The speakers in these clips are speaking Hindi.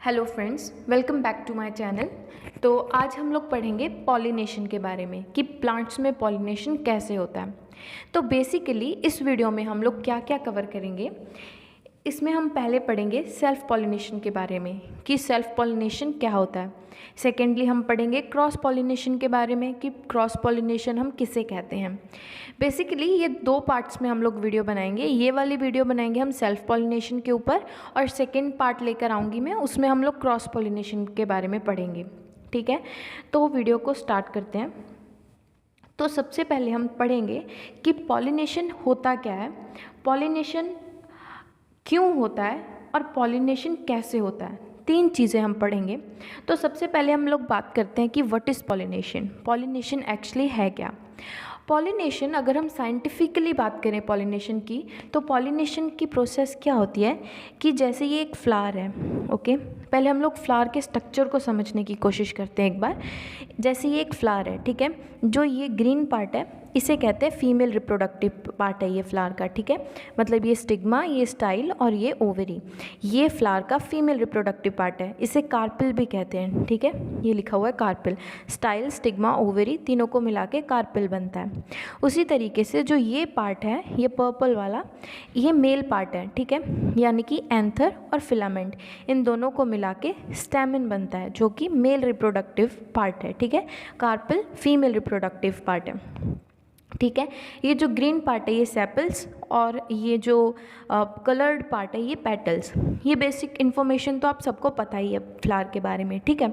Hello friends, welcome back to my channel. तो आज हम लोग पढ़ेंगे पॉलिनेशन के बारे में कि प्लांट्स में पॉलिनेशन कैसे होता है। तो बेसिकली इस वीडियो में हम लोग क्या क्या कवर करेंगे, इसमें हम पहले पढ़ेंगे सेल्फ पॉलिनेशन के बारे में कि सेल्फ पॉलिनेशन क्या होता है। सेकेंडली हम पढ़ेंगे क्रॉस पॉलिनेशन के बारे में कि क्रॉस पॉलिनेशन हम किसे कहते हैं। बेसिकली ये दो पार्ट्स में हम लोग वीडियो बनाएंगे। ये वाली वीडियो बनाएंगे हम सेल्फ पॉलिनेशन के ऊपर और सेकेंड पार्ट लेकर आऊँगी मैं, उसमें हम लोग क्रॉस पॉलिनेशन के बारे में पढ़ेंगे। ठीक है, तो वीडियो को स्टार्ट करते हैं। तो सबसे पहले हम पढ़ेंगे कि पॉलिनेशन होता क्या है, पॉलिनेशन क्यों होता है और पॉलिनेशन कैसे होता है। तीन चीज़ें हम पढ़ेंगे। तो सबसे पहले हम लोग बात करते हैं कि what is pollination. Pollination actually है क्या। पॉलिनेशन अगर हम साइंटिफिकली बात करें पॉलिनेशन की, तो पॉलिनेशन की प्रोसेस क्या होती है कि जैसे ये एक फ्लावर है, ओके। पहले हम लोग फ्लावर के स्ट्रक्चर को समझने की कोशिश करते हैं एक बार। जैसे ये एक फ्लावर है, ठीक है, जो ये ग्रीन पार्ट है इसे कहते हैं फीमेल रिप्रोडक्टिव पार्ट है ये फ्लावर का, ठीक है। मतलब ये स्टिग्मा, ये स्टाइल और ये ओवरी, ये फ्लावर का फीमेल रिप्रोडक्टिव पार्ट है। इसे कार्पिल भी कहते हैं, ठीक है, ये लिखा हुआ है कार्पिल। स्टाइल, स्टिग्मा, ओवरी तीनों को मिला के कार्पिल बनता है। उसी तरीके से जो ये पार्ट है, ये पर्पल वाला, ये मेल पार्ट है, ठीक है, यानी कि एंथर और फिलामेंट इन दोनों को मिला के स्टैमेन बनता है, जो कि मेल रिप्रोडक्टिव पार्ट है, ठीक है। कार्पिल फीमेल रिप्रोडक्टिव पार्ट है, ठीक है। ये जो ग्रीन पार्ट है ये सेपल्स और ये जो कलर्ड पार्ट है ये पेटल्स। ये बेसिक इन्फॉर्मेशन तो आप सबको पता ही है फ्लावर के बारे में, ठीक है।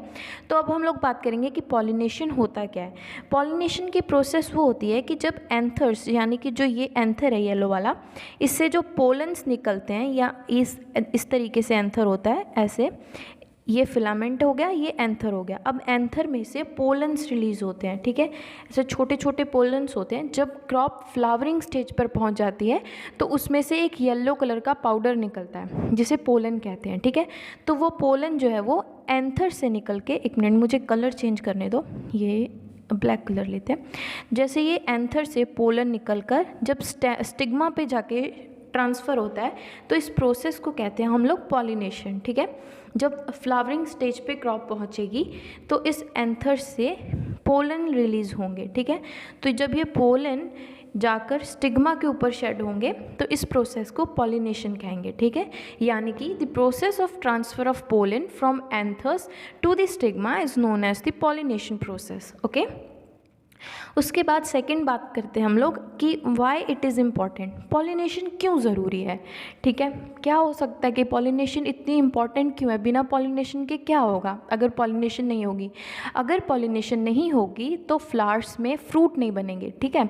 तो अब हम लोग बात करेंगे कि पॉलिनेशन होता क्या है। पॉलिनेशन की प्रोसेस वो होती है कि जब एंथर्स, यानी कि जो ये एंथर है येलो वाला, इससे जो पोलन्स निकलते हैं या इस तरीके से एंथर होता है ऐसे, ये फिलामेंट हो गया, ये एंथर हो गया। अब एंथर में से पोलन्स रिलीज होते हैं, ठीक है, ऐसे छोटे छोटे पोलन्स होते हैं। जब क्रॉप फ्लावरिंग स्टेज पर पहुंच जाती है तो उसमें से एक येलो कलर का पाउडर निकलता है जिसे पोलन कहते हैं, ठीक है। तो वो पोलन जो है वो एंथर से निकल के, एक मिनट मुझे कलर चेंज करने दो, ये ब्लैक कलर लेते हैं। जैसे ये एंथर से पोलन निकलकर जब स्टिग्मा पे जाके ट्रांसफ़र होता है तो इस प्रोसेस को कहते हैं हम लोग पॉलिनेशन, ठीक है। जब फ्लावरिंग स्टेज पे क्रॉप पहुंचेगी तो इस एंथर से पोलन रिलीज होंगे, ठीक है। तो जब ये पोलन जाकर स्टिग्मा के ऊपर शेड होंगे तो इस प्रोसेस को पॉलिनेशन कहेंगे, ठीक है। यानी कि the process of transfer of pollen from anthers to the stigma is known as the pollination process, okay. उसके बाद सेकंड बात करते हैं हम लोग कि why it is important, pollination क्यों ज़रूरी है, ठीक है। क्या हो सकता है कि पॉलिनेशन इतनी इम्पॉर्टेंट क्यों है, बिना पॉलिनेशन के क्या होगा अगर पॉलिनेशन नहीं होगी। अगर पॉलिनेशन नहीं होगी तो फ्लावर्स में फ्रूट नहीं बनेंगे, ठीक है।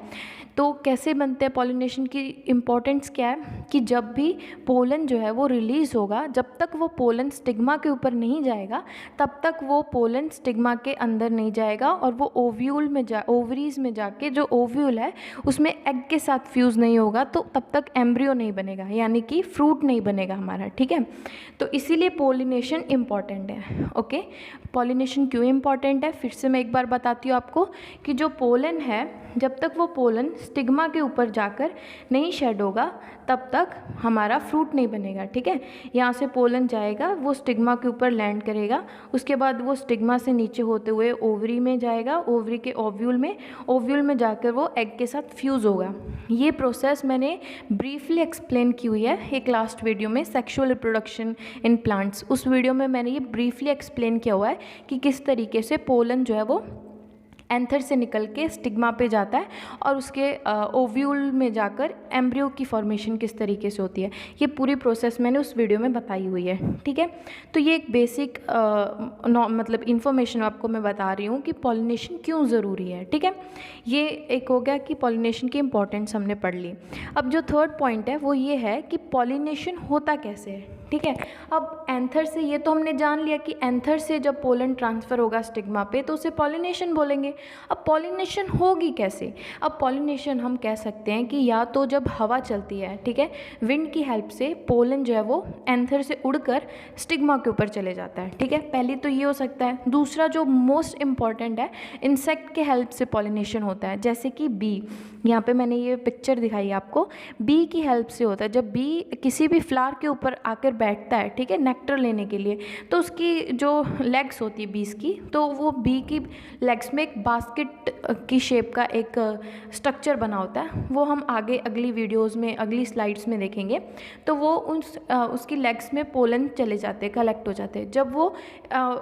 तो कैसे बनते हैं, पॉलिनेशन की इम्पॉर्टेंस क्या है कि जब भी पोलन जो है वो रिलीज़ होगा, जब तक वो पोलन स्टिग्मा के ऊपर नहीं जाएगा तब तक वो पोलन स्टिग्मा के अंदर नहीं जाएगा और वो ओव्यूल में ओवरीज में जाके जो ओव्यूल है उसमें एग के साथ फ्यूज़ नहीं होगा, तो तब तक एम्ब्रियो नहीं बनेगा, यानी कि फ्रूट नहीं बनेगा हमारा, ठीक है। तो इसीलिए पॉलिनेशन इम्पॉर्टेंट है, ओके। पॉलिनेशन क्यों इम्पॉर्टेंट है, फिर से मैं एक बार बताती हूँ आपको कि जो पोलन है, जब तक वो पोलन स्टिग्मा के ऊपर जाकर नहीं शेड होगा तब तक हमारा फ्रूट नहीं बनेगा, ठीक है। यहाँ से पोलन जाएगा, वो स्टिग्मा के ऊपर लैंड करेगा, उसके बाद वो स्टिग्मा से नीचे होते हुए ओवरी में जाएगा, ओवरी के ओव्यूल में जाकर वो एग के साथ फ्यूज़ होगा। ये प्रोसेस मैंने ब्रीफली एक्सप्लेन की हुई है एक लास्ट वीडियो में, सेक्सुअल रिप्रोडक्शन इन प्लांट्स। उस वीडियो में मैंने ये ब्रीफली एक्सप्लेन किया हुआ है कि किस तरीके से पोलन जो है वो एंथर से निकल के स्टिग्मा पे जाता है और उसके ओव्यूल में जाकर एम्ब्रियो की फॉर्मेशन किस तरीके से होती है। ये पूरी प्रोसेस मैंने उस वीडियो में बताई हुई है, ठीक है। तो ये एक बेसिक मतलब इन्फॉर्मेशन आपको मैं बता रही हूँ कि पॉलिनेशन क्यों ज़रूरी है, ठीक है। ये एक हो गया कि पॉलिनेशन की इम्पोर्टेंस हमने पढ़ ली। अब जो थर्ड पॉइंट है वो ये है कि पॉलिनेशन होता कैसे है, ठीक है। अब एंथर से, ये तो हमने जान लिया कि एंथर से जब पोलन ट्रांसफ़र होगा स्टिग्मा पे तो उसे पॉलिनेशन बोलेंगे। अब पॉलिनेशन होगी कैसे, अब पॉलिनेशन हम कह सकते हैं कि या तो जब हवा चलती है, ठीक है, विंड की हेल्प से पोलन जो है वो एंथर से उड़कर स्टिग्मा के ऊपर चले जाता है, ठीक है। पहली तो ये हो सकता है। दूसरा जो मोस्ट इम्पॉर्टेंट है, इंसेक्ट के हेल्प से पॉलिनेशन होता है, जैसे कि बी। यहाँ पे मैंने ये पिक्चर दिखाई है आपको, बी की हेल्प से होता है। जब बी किसी भी फ्लावर के ऊपर आकर बैठता है, ठीक है, नेक्टर लेने के लिए, तो उसकी जो लेग्स होती है बीज की, तो वो बी की लेग्स में एक बास्केट की शेप का एक स्ट्रक्चर बना होता है। वो हम आगे अगली वीडियोस में, अगली स्लाइड्स में देखेंगे। तो वो उसकी लेग्स में पोलन चले जाते हैं, कलेक्ट हो जाते हैं। जब वो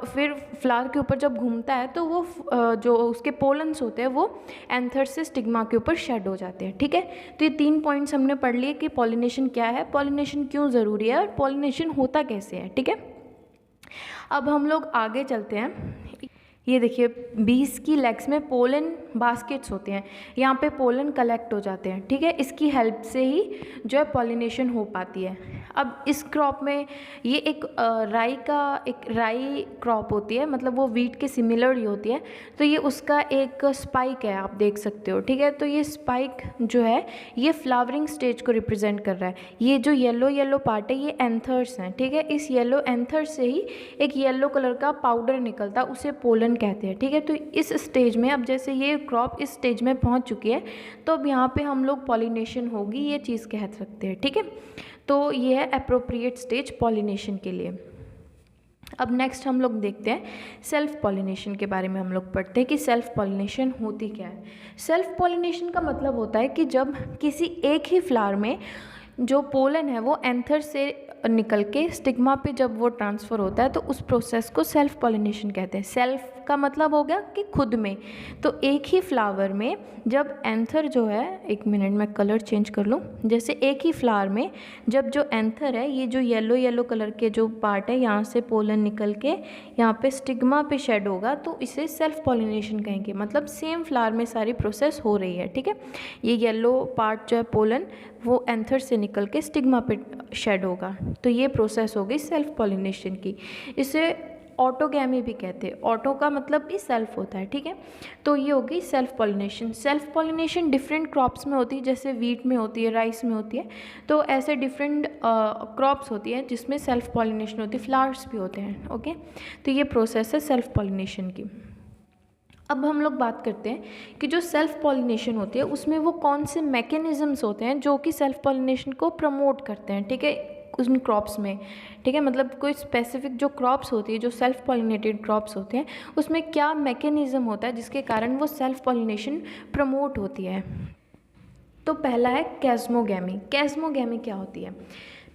फिर फ्लावर के ऊपर जब घूमता है तो वो जो उसके पोलन्स होते हैं वो एंथर से स्टिग्मा के ऊपर शेड हो जाते हैं, ठीक है। तो ये 3 पॉइंट्स हमने पढ़ लिए कि पॉलिनेशन क्या है, पॉलिनेशन क्यों ज़रूरी है और पॉलिनेशन होता कैसे है, ठीक है। अब हम लोग आगे चलते हैं। ये देखिए बीज की लेग्स में पोलन बास्केट्स होते हैं, यहाँ पे पोलन कलेक्ट हो जाते हैं, ठीक है। इसकी हेल्प से ही जो है पॉलिनेशन हो पाती है। अब इस क्रॉप में ये एक राई क्रॉप होती है, मतलब वो वीट के सिमिलर ही होती है। तो ये उसका एक स्पाइक है, आप देख सकते हो, ठीक है। तो ये स्पाइक जो है ये फ्लावरिंग स्टेज को रिप्रेजेंट कर रहा है। ये जो येलो पार्ट है ये एंथर्स हैं, ठीक है। इस येलो एंथर्स से ही एक येलो कलर का पाउडर निकलता है, उसे पोलन कहते हैं, ठीक है। तो इस स्टेज में अब जैसे ये क्रॉप इस स्टेज में पहुंच चुकी है, तो अब यहाँ पे हम लोग पॉलिनेशन होगी ये चीज़ कह सकते हैं, ठीक है। तो ये है अप्रोप्रिएट स्टेज पॉलिनेशन के लिए। अब नेक्स्ट हम लोग देखते हैं सेल्फ पॉलिनेशन के बारे में। हम लोग पढ़ते हैं कि सेल्फ पॉलिनेशन होती क्या है। सेल्फ पॉलिनेशन का मतलब होता है कि जब किसी एक ही फ्लावर में जो पोलन है वो एंथर से निकल के स्टिग्मा पे जब वो ट्रांसफ़र होता है तो उस प्रोसेस को सेल्फ पॉलिनेशन कहते हैं। सेल्फ का मतलब हो गया कि खुद में। तो एक ही फ्लावर में जब एंथर जो है, एक मिनट में कलर चेंज कर लूँ, जैसे एक ही फ्लावर में जब जो एंथर है, ये जो येलो कलर के जो पार्ट है यहाँ से पोलन निकल के यहाँ पे स्टिग्मा पे शेड होगा, तो इसे सेल्फ पॉलिनेशन कहेंगे। मतलब सेम फ्लावर में सारी प्रोसेस हो रही है, ठीक है। ये येलो पार्ट जो है पोलन वो एंथर से निकल के स्टिग्मा पे शेड होगा, तो ये प्रोसेस हो गई सेल्फ पॉलिनेशन की। इसे ऑटोगैमी भी कहते हैं। ऑटो का मतलब भी सेल्फ होता है, ठीक है। तो ये होगी self pollination. Self pollination different crops में होती है, जैसे वीट में होती है, राइस में होती है। तो ऐसे डिफरेंट क्रॉप्स होती है जिसमें सेल्फ पॉलिनेशन होती है। फ्लावर्स भी होते हैं, ओके। तो ये प्रोसेस है सेल्फ पॉलिनेशन की। अब हम लोग बात करते हैं कि जो सेल्फ पॉलिनेशन होती है उसमें वो कौन से मैकेनिज़म्स होते हैं जो कि सेल्फ पॉलिनेशन को प्रमोट करते हैं, ठीक है, उन क्रॉप्स में, ठीक है। मतलब कोई स्पेसिफिक जो क्रॉप्स होती है, जो सेल्फ पॉलिनेटेड क्रॉप्स होते हैं, उसमें क्या मैकेनिज़्म होता है जिसके कारण वो सेल्फ पॉलिनेशन प्रमोट होती है। तो पहला है कैस्मोगैमी। कैस्मोगैमी क्या होती है?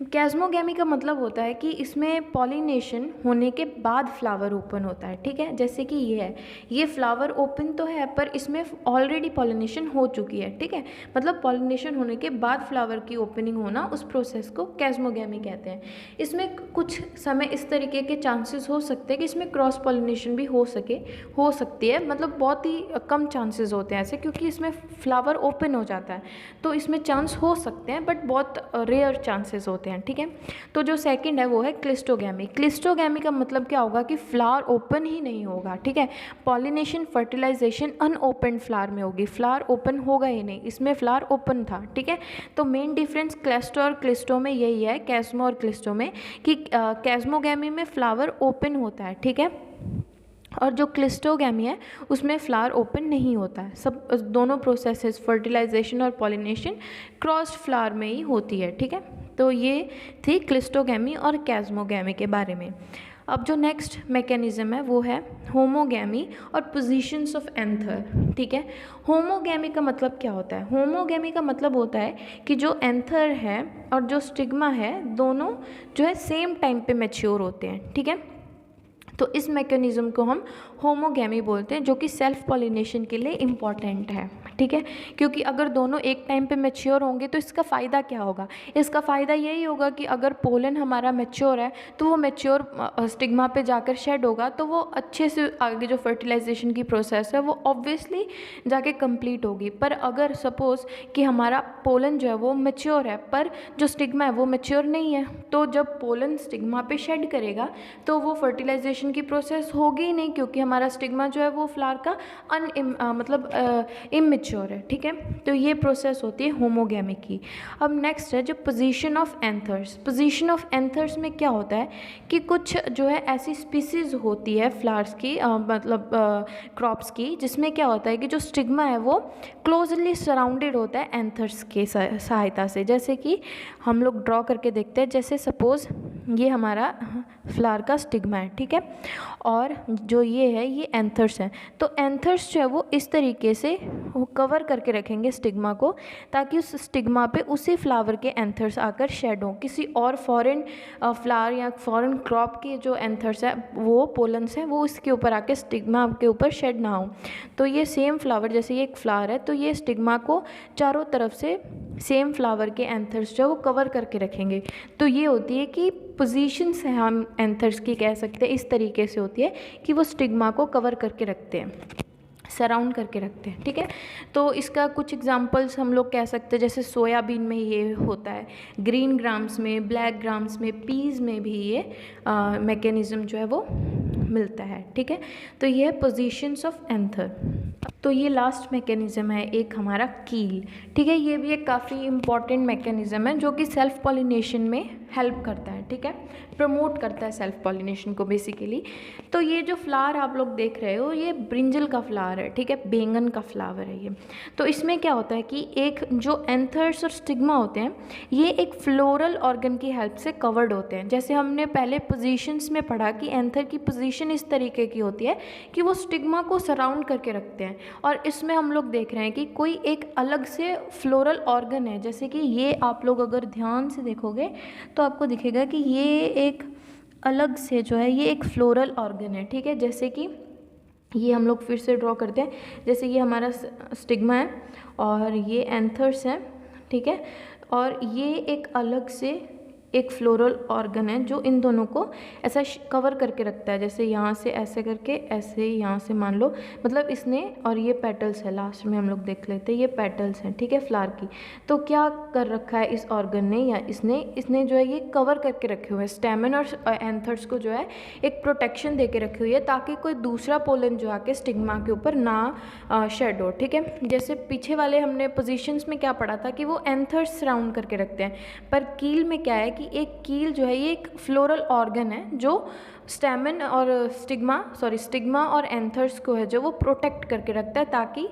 कैस्मोगैमी का मतलब होता है कि इसमें पॉलिनेशन होने के बाद फ्लावर ओपन होता है, ठीक है। जैसे कि ये है, ये फ्लावर ओपन तो है पर इसमें ऑलरेडी पॉलिनेशन हो चुकी है, ठीक है। मतलब पॉलिनेशन होने के बाद फ्लावर की ओपनिंग होना, उस प्रोसेस को कैस्मोगैमी कहते हैं। इसमें कुछ समय इस तरीके के चांसेस हो सकते हैं कि इसमें क्रॉस पॉलिनेशन भी हो सकती है। मतलब बहुत ही कम चांसेस होते हैं ऐसे, क्योंकि इसमें फ्लावर ओपन हो जाता है, तो इसमें चांस हो सकते हैं बट बहुत रेयर चांसेस होते हैं, ठीक है। तो जो सेकंड है वो है क्लिस्टोगैमी। क्लिस्टोगैमी का मतलब क्या होगा कि फ्लावर ओपन ही नहीं होगा, ठीक है। पॉलिनेशन फर्टिलाइजेशन अनओपन फ्लावर में होगी, फ्लावर ओपन होगा ही नहीं, इसमें फ्लावर ओपन था, ठीक है। तो मेन डिफरेंस क्लेस्टो और क्लिस्टो में यही है, कैस्मो और क्लिस्टो में, कि कैस्मोगैमी में फ्लावर ओपन होता है, ठीक है, और जो क्लिस्टोगैमी है उसमें फ्लावर ओपन नहीं होता है। सब दोनों प्रोसेसेस फर्टिलाइजेशन और पॉलिनेशन क्रॉस्ड फ्लावर में ही होती है, ठीक है। तो ये थी क्लिस्टोगैमी और कैस्मोगैमी के बारे में। अब जो नेक्स्ट मैकेनिज्म है वो है होमोगैमी और पोजीशंस ऑफ एंथर, ठीक है। होमोगैमी का मतलब क्या होता है? होमोगैमी का मतलब होता है कि जो एंथर है और जो स्टिग्मा है दोनों जो है सेम टाइम पे मैच्योर होते हैं, ठीक है। तो इस मैकेनिज़्म को हम होमोगैमी बोलते हैं, जो कि सेल्फ पॉलिनेशन के लिए इम्पॉर्टेंट है, ठीक है। क्योंकि अगर दोनों एक टाइम पे मैच्योर होंगे तो इसका फ़ायदा क्या होगा? इसका फ़ायदा यही होगा कि अगर पोलन हमारा मैच्योर है तो वो मैच्योर स्टिग्मा पे जाकर शेड होगा, तो वो अच्छे से आगे जो फर्टिलाइजेशन की प्रोसेस है वो ऑब्वियसली जाके कंप्लीट होगी। पर अगर सपोज़ कि हमारा पोलन जो है वो मैच्योर है पर जो स्टिग्मा है वो मैच्योर नहीं है, तो जब पोलन स्टिग्मा पे शेड करेगा तो वो फर्टिलाइजेशन की प्रोसेस होगी ही नहीं, क्योंकि हमारा स्टिग्मा जो है वो फ्लावर का इमेच्योर है, ठीक है। तो ये प्रोसेस होती है होमोगैमी की। अब नेक्स्ट है जो position of anthers. Position of anthers में क्या होता है कि कुछ जो है ऐसी स्पीसीज होती है फ्लावर्स की, मतलब क्रॉप्स की, जिसमें क्या होता है कि जो स्टिग्मा है वो क्लोजली सराउंडेड होता है एंथर्स के सहायता से। जैसे कि हम लोग ड्रॉ करके देखते हैं, जैसे सपोज़ ये हमारा फ्लावर का स्टिग्मा है, ठीक है। और जो ये है ये एंथर्स है। तो एंथर्स जो है वो इस तरीके से वो कवर करके रखेंगे स्टिग्मा को, ताकि उस स्टिग्मा पे उसी फ्लावर के एंथर्स आकर शेड हों। किसी और फॉरेन फ्लावर या फॉरेन क्रॉप के जो एंथर्स है, वो पोलन्स हैं, वो इसके ऊपर आके स्टिग्मा के ऊपर शेड ना हो। तो ये सेम फ्लावर, जैसे ये एक फ्लावर है, तो ये स्टिग्मा को चारों तरफ से सेम फ्लावर के एंथर्स जो है वो कवर करके रखेंगे। तो ये होती है कि पोजीशंस हैं, हम एंथर्स की कह सकते हैं, इस तरीके से होती है कि वो स्टिग्मा को कवर करके रखते हैं, सराउंड करके रखते हैं, ठीक है। तो इसका कुछ एग्जांपल्स हम लोग कह सकते हैं, जैसे सोयाबीन में ये होता है, ग्रीन ग्राम्स में, ब्लैक ग्राम्स में, पीज में भी ये मैकेनिज़्म जो है वो मिलता है, ठीक है। तो ये है पोजीशंस ऑफ एंथर। तो ये लास्ट मैकेनिज़्म है एक हमारा कील, ठीक है। ये भी एक काफ़ी इंपॉर्टेंट मैकेनिज़्म है जो कि सेल्फ पॉलिनेशन में हेल्प करता है, ठीक है, प्रमोट करता है सेल्फ पॉलिनेशन को बेसिकली। तो ये जो फ्लावर आप लोग देख रहे हो, ये ब्रिंजल का फ्लावर है, ठीक है, बैंगन का फ्लावर है ये। तो इसमें क्या होता है कि एक जो एंथर्स और स्टिग्मा होते हैं, ये एक फ्लोरल ऑर्गन की हेल्प से कवर्ड होते हैं। जैसे हमने पहले पोजीशंस में पढ़ा कि एंथर की पोजीशन इस तरीके की होती है कि वो स्टिग्मा को सराउंड करके रखते हैं, और इसमें हम लोग देख रहे हैं कि कोई एक अलग से फ्लोरल ऑर्गन है। जैसे कि ये आप लोग अगर ध्यान से देखोगे तो आपको दिखेगा कि ये एक अलग से जो है ये एक फ्लोरल ऑर्गन है, ठीक है। जैसे कि ये हम लोग फिर से ड्रॉ करते हैं, जैसे ये हमारा स्टिग्मा है और ये एंथर्स हैं, ठीक है, और ये एक अलग से एक फ्लोरल ऑर्गन है जो इन दोनों को ऐसा कवर करके रखता है। जैसे यहाँ से ऐसे करके, ऐसे यहाँ से मान लो, मतलब इसने, और ये पेटल्स है, लास्ट में हम लोग देख लेते हैं, ये पेटल्स हैं, ठीक है, फ्लावर की। तो क्या कर रखा है इस ऑर्गन ने या इसने जो है ये कवर करके रखे हुए हैं स्टैमेन और एंथर्स को, जो है एक प्रोटेक्शन दे के रखी हुई है, ताकि कोई दूसरा पोलन जो आके स्टिग्मा के ऊपर ना शेड हो, ठीक है। जैसे पीछे वाले हमने पोजिशंस में क्या पढ़ा था कि वो एंथर्स सराउंड करके रखते हैं, पर कील में क्या है कि एक कील जो है ये एक फ्लोरल ऑर्गन है जो स्टैमेन और स्टिग्मा और एंथर्स को है जो वो प्रोटेक्ट करके रखता है, ताकि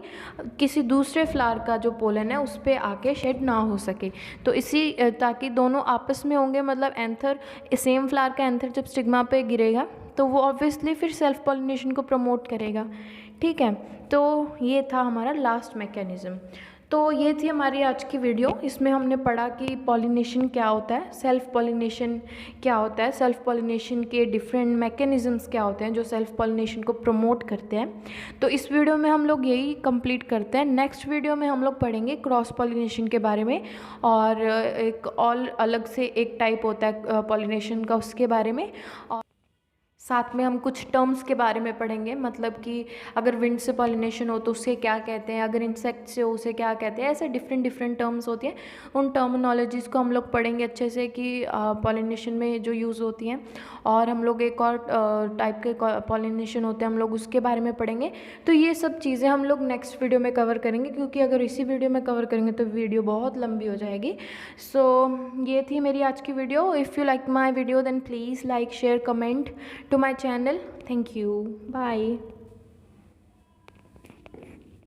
किसी दूसरे फ्लावर का जो पोलन है उस पर आके शेड ना हो सके। तो इसी ताकि दोनों आपस में होंगे, मतलब एंथर, सेम फ्लावर का एंथर जब स्टिग्मा पे गिरेगा तो वो ऑब्वियसली फिर सेल्फ पॉलिनेशन को प्रमोट करेगा, ठीक है। तो ये था हमारा लास्ट मैकेनिज़्म। तो ये थी हमारी आज की वीडियो। इसमें हमने पढ़ा कि पॉलिनेशन क्या होता है, सेल्फ पॉलिनेशन क्या होता है, सेल्फ पॉलिनेशन के डिफरेंट मैकेनिज़म्स क्या होते हैं जो सेल्फ पॉलिनेशन को प्रमोट करते हैं। तो इस वीडियो में हम लोग यही कंप्लीट करते हैं। नेक्स्ट वीडियो में हम लोग पढ़ेंगे क्रॉस पॉलिनेशन के बारे में, और एक और अलग से एक टाइप होता है पॉलिनेशन का, उसके बारे में। और साथ में हम कुछ टर्म्स के बारे में पढ़ेंगे, मतलब कि अगर विंड से पॉलिनेशन हो तो उसे क्या कहते हैं, अगर इंसेक्ट से हो उसे क्या कहते हैं, ऐसे डिफरेंट टर्म्स होती हैं। उन टर्मिनोलॉजीज़ को हम लोग पढ़ेंगे अच्छे से कि पॉलिनेशन में जो यूज़ होती हैं। और हम लोग एक और टाइप के पॉलिनेशन होते हैं, हम लोग उसके बारे में पढ़ेंगे। तो ये सब चीज़ें हम लोग नेक्स्ट वीडियो में कवर करेंगे, क्योंकि अगर इसी वीडियो में कवर करेंगे तो वीडियो बहुत लंबी हो जाएगी। सो ये थी मेरी आज की video. If you like my video then please like, share, comment to my channel. Thank you. Bye.